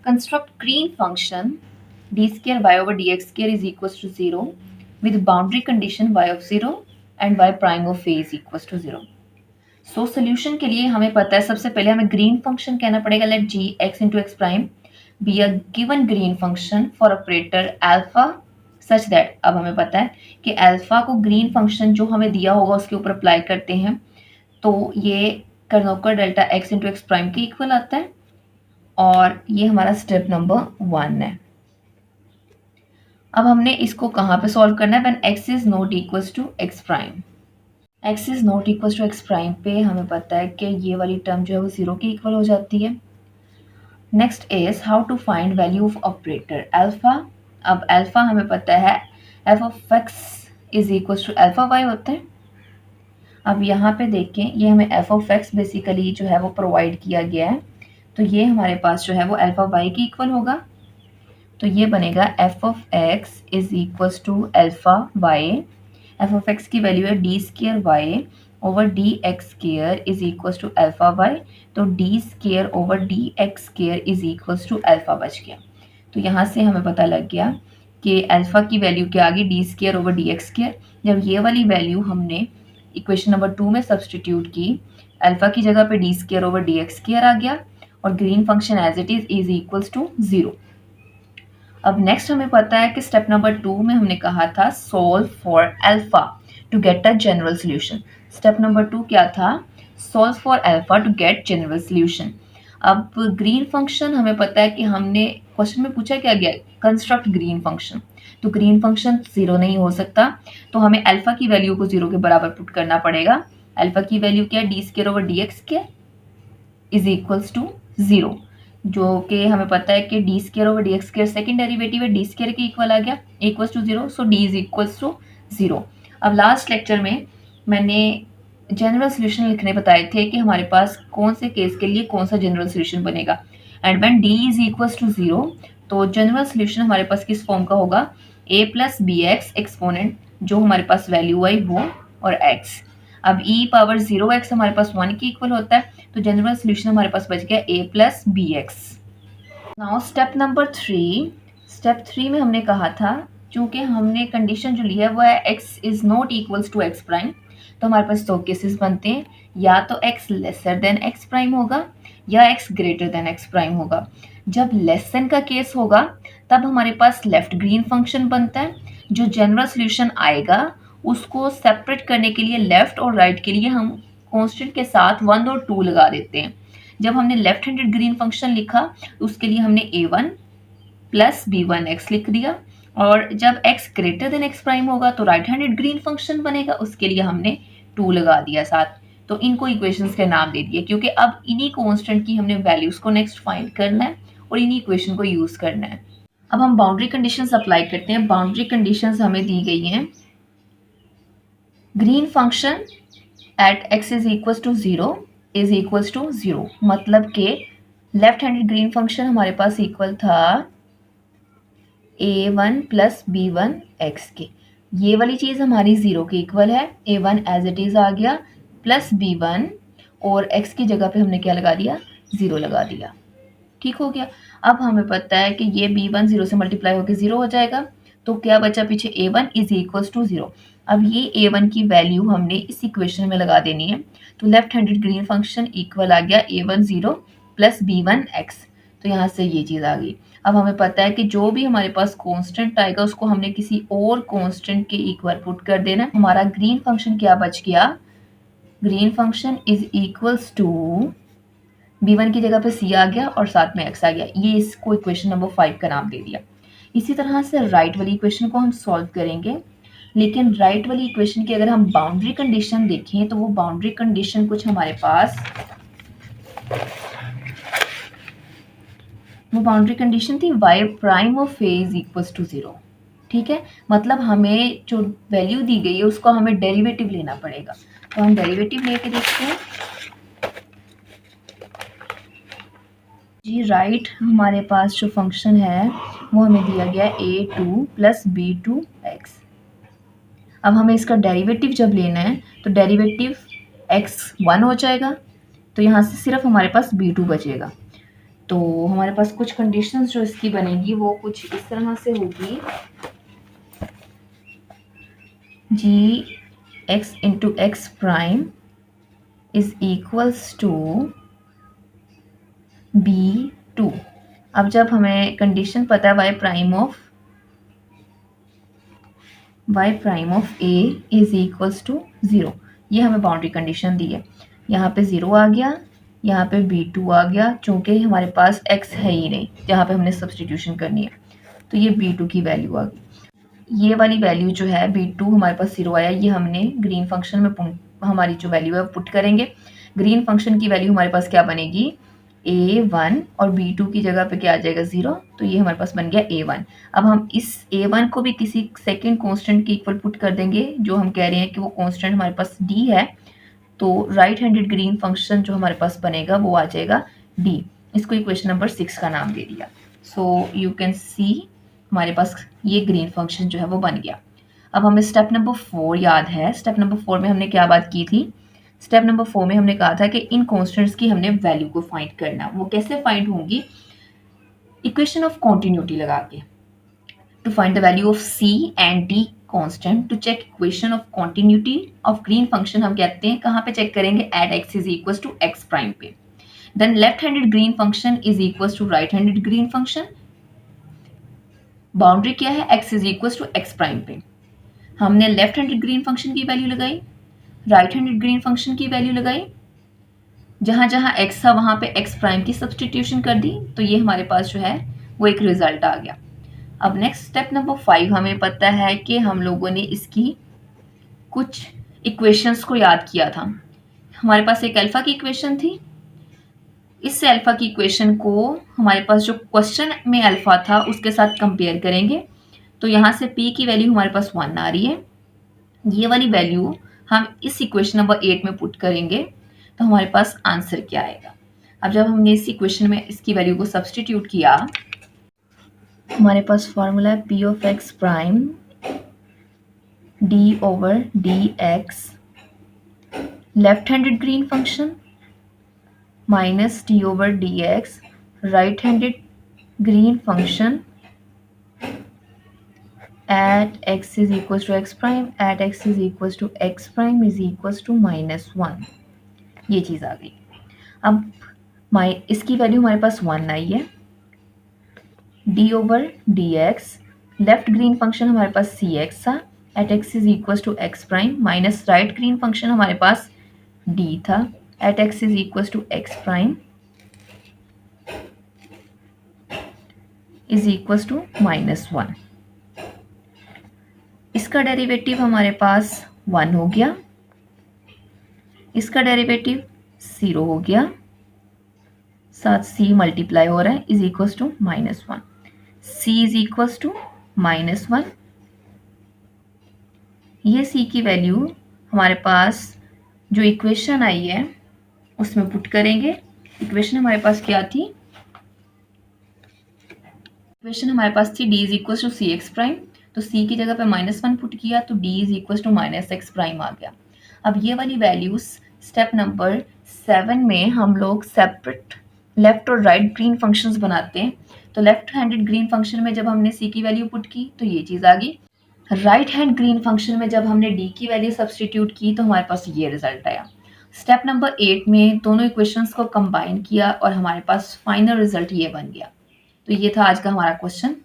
Construct green function d square y over dx square is equals to 0 with boundary condition y of 0 and y prime of a is equals to 0. So solution के लिए हमें पता है सबसे पहले हमें green function कहना पड़ेगा. Let G x into x prime be a given Green function for operator alpha such that. अब हमें पता है कि अल्फा को ग्रीन फंक्शन जो हमें दिया होगा उसके ऊपर अप्लाई करते हैं तो ये Kronecker delta x into x prime के इक्वल आता है और ये हमारा स्टेप नंबर 1 है. अब हमने इसको कहाँ पे सॉल्व करना है. When x is not equals to x prime. X is not equals to x prime पे हमें पता है कि ये वाली टर्म जो है वो 0 के इक्वल हो जाती है. Next is how to find value of operator alpha. अब अल्फा हमें पता है F of x is equals to alpha Y होता है. अब यहाँ पे देखें ये हमें एफ ऑफ एक्स बेसिकली जो है वो प्रोवाइड किया गया है तो ये हमारे पास जो है वो अल्फा वाई के इक्वल होगा. तो ये बनेगा f of x is equals to alpha y. F of x की वैल्यू है D square y over D x square is equals to alpha y. तो d square over D x square is equals to alpha बच गया. तो यहाँ से हमें पता लग गया कि अल्फा की वैल्यू क्या आ गई D square over D x square. जब ये वाली वैल्यू हमने इक्वेशन नंबर 2 में सब्सटीट्यूट की अल्फा की जगह पे d square over D x square आ गया और Green function as it is equals to 0. अब नेक्स्ट हमें पता है कि स्टेप नंबर 2 में हमने कहा था solve for alpha to get a general solution. Step number 2 क्या था. Solve for alpha to get general solution. अब ग्रीन फंक्शन हमें पता है कि हमने क्वेश्चन में पूछा क्या गया कंस्ट्रक्ट ग्रीन फंक्शन. तो ग्रीन फंक्शन 0 नहीं हो सकता तो हमें अल्फा की वैल्यू को 0 के बराबर पुट करना पड़ेगा. अल्फा की वैल्यू क्या है D square over D x square is equals to 0 जो कि हमें पता है कि D square over D x square second derivative है डी स्केयर के इक्वल आ गया equals to 0. So D is equals to 0. अब लास्ट लेक्चर में मैंने जनरल सोल्यूशन लिखने बताए थे कि हमारे पास कौन से केस के लिए कौन सा जनरल सोल्यूशन बनेगा. And when D is equals to 0 तो जनरल सोल्यूशन हमारे पास किस फॉर्म का होगा a plus B X exponent जो हमारे पास वैल्यू आई वो और x. अब e पावर 0x हमारे पास 1 के इक्वल होता है तो जनरल सोल्यूशन हमारे पास बच गया a plus B X. Now step number 3. Step 3 में हमने कहा था चूंकि हमने कंडीशन जो ली है वो है x is not equals to x prime तो हमारे पास दो केसेस बनते हैं या तो x lesser than ex prime होगा या x greater than ex prime होगा. जब लेस देन का केस होगा तब हमारे पास लेफ्ट ग्रीन फंक्शन बनता है. जो जनरल सोल्यूशन आएगा उसको सेपरेट करने के लिए लेफ्ट और राइट के लिए हम कांस्टेंट के साथ 1 और 2 लगा देते हैं. जब हमने लेफ्ट हैंडेड ग्रीन फंक्शन लिखा उसके लिए हमने a1 प्लस b1x लिख दिया और जब x greater than ex prime होगा तो राइट हैंडेड ग्रीन फंक्शन बनेगा उसके लिए हमने 2 लगा दिया साथ. तो इनको इक्वेशंस के नाम दे दिए क्योंकि अब इन्हीं कांस्टेंट की हमने वैल्यूज को नेक्स्ट फाइंड करना है और इन्हीं इक्वेशन को यूज करना है. अब हम बाउंड्री कंडीशंस अप्लाई करते हैं. बाउंड्री कंडीशंस हमें दी गई हैं green function at x is equals to 0 is equals to 0 मतलब कि लेफ्ट हैंडेड ग्रीन फंक्शन हमारे पास इक्वल था a1 प्लस b1x के. ये वाली चीज़ हमारी 0 के इक्वल है. a1 एज इट इज़ आ गया प्लस b1 और x की जगह पे हमने क्या लगा दिया 0 लगा दिया. ठीक हो गया. अब हमें पता है कि ये b1 0 से मल्टीप्लाई होकर 0 हो जाएगा तो क्या बचा पीछे a1 इज इक्वल्स टू 0. अब ये a1 की वैल्यू हमने इस इक्वेशन में लगा देनी है तो left handed Green function equal आ गया a1 0 प्लस b1x. तो यहाँ से ये चीज़ आ गई. अब हमें पता है कि जो भी हमारे पास कांस्टेंट आएगा उसको हमने किसी और कांस्टेंट के इक्वल पुट कर देना. हमारा ग्रीन फंक्शन क्या बच गया green function is equals to b1 की जगह पे c आ गया और साथ में x आ गया. ये इसको इक्वेशन नंबर 5 का नाम दे दिया. इसी तरह से राइट वाली इक्वेशन को हम सॉल्व करेंगे लेकिन राइट वाली इक्वेशन की अगर हम बाउंड्री कंडीशन देखें तो वो बाउंड्री कंडीशन कुछ हमारे पास वो बाउंड्री कंडीशन थी y prime of a is equals to 0. ठीक है मतलब हमें जो वैल्यू दी गई है उसको हमें डेरिवेटिव लेना पड़ेगा. तो हम डेरिवेटिव लेके देखते हैं. जी राइट हमारे पास जो फंक्शन है वो हमें दिया गया है a2 प्लस b2x. अब हमें इसका डेरिवेटिव जब लेना है तो डेरिवेटिव x 1 हो जाएगा तो यहाँ से सिर्फ हमारे पास b2 बचेगा. तो हमारे पास कुछ कंडीशंस जो इसकी बनेगी वो कुछ इस तरह से होगी, G x into x prime is equals to B2। अब जब हमें कंडीशन पता है y prime of a is equals to 0, ये हमें बाउंड्री कंडीशन दी है। यहाँ पे 0 आ गया, यहाँ पे B2 आ गया, चूंकि हमारे पास x है ही नहीं जहाँ पे हमने सब्सटीट्यूशन करनी है, तो ये B2 की वैल्यू आ गई। ये वाली वैल्यू जो है B2 हमारे पास 0 आया, ये हमने ग्रीन फंक्शन में हमारी जो वैल्यू है पुट करेंगे। ग्रीन फंक्शन की वैल्यू हमारे पास क्या बनेगी, A1 और B2 की जगह पे क्या आ जाएगा 0, तो ये हमारे पास बन गया A1। अब हम इस A1 को भी किसी सेकेंड कांस्टेंट के इक्वल पुट कर देंगे, जो हम कह रहे हैं कि वो कांस्टेंट हमारे पास D है, तो राइट हैंडेड ग्रीन फंक्शन जो हमारे पास बनेगा वो आ जाएगा D। इसको इक्वेशन नंबर 6 का नाम दे दिया। सो यू कैन सी हमारे पास ये ग्रीन फंक्शन जो है वो बन गया। अब हमें स्टेप नंबर 4 याद है। स्टेप नंबर 4 में हमने क्या बात की थी, स्टेप नंबर 4 में हमने कहा था कि इन कॉन्स्टेंट्स की हमने वैल्यू को फाइंड करना। वो कैसे फाइंड होंगी, इक्वेशन ऑफ कॉन्टिन्यूटी लगा के। To find the value of C and D constant, to check equation of continuity of Green function हम कहते हैं कहाँ पे चेक करेंगे, at x is equal to x prime पे। Then left handed Green function is equal to right handed Green function. Boundary क्या है, x is equal to x prime पे। हमने लेफ्ट हैंडेड ग्रीन फंक्शन की वैल्यू लगाई, right handed Green function की value लगाई, जहां जहां x था वहां पे x प्राइम की सब्सटीट्यूशन कर दी, तो ये हमारे पास जो है वो एक रिजल्ट आ गया। अब नेक्स्ट स्टेप नंबर 5, हमें पता है कि हम लोगों ने इसकी कुछ इक्वेशंस को याद किया था। हमारे पास एक अल्फा की इक्वेशन थी, इस अल्फा की इक्वेशन को हमारे पास जो क्वेश्चन में अल्फा था उसके साथ कंपेयर करेंगे, तो यहाँ से p की वैल्यू हमारे पास 1 आ रही है। ये वाली वैल्यू हम इस इक्वेशन नंबर 8 में पुट करेंगे, तो हमारे पास आंसर क्या आएगा। अब जब हमने इस इक्वेशन में इसकी वैल्यू को सब्सटीट्यूट किया, हमारे पास फॉर्मूला है p of x prime d over dx left handed Green function minus d over dx right handed Green function at x is equals to x prime at x is equals to x prime is equals to -1, ये चीज़ आ गई। अब इसकी value हमारे पास 1 आई है। d over dx left green function हमारे पास cx था, at x is equals to x prime minus right green function हमारे पास d था, at x is equals to x prime is equals to -1। इसका डेरिवेटिव हमारे पास 1 हो गया, इसका डेरिवेटिव 0 हो गया, साथ c मल्टीप्लाई हो रहा है, is equals to -1। c is equals to -1। ये c की वैल्यू हमारे पास जो इक्वेशन आई है उसमें पुट करेंगे। इक्वेशन हमारे पास क्या थी, इक्वेशन हमारे पास थी d is equals to C X prime, तो c की जगह पे -1 पुट किया तो d is equal to -x prime आ गया। अब ये वाली वैल्यूज स्टेप नंबर 7 में हम लोग सेपरेट लेफ्ट और राइट ग्रीन फंक्शंस बनाते हैं। तो लेफ्ट हैंडेड ग्रीन फंक्शन में जब हमने c की वैल्यू पुट की तो ये चीज़ आ गई, राइट हैंड ग्रीन फंक्शन में जब हमने d की वैल्यू सब्सटीट्यूट की तो हमारे पास ये रिजल्ट आया। स्टेप नंबर 8 में दोनों इक्वेशंस को कंबाइन किया और हमारे पास फाइनल रिजल्ट ये बन गया। तो ये था आज का हमारा क्वेश्चन।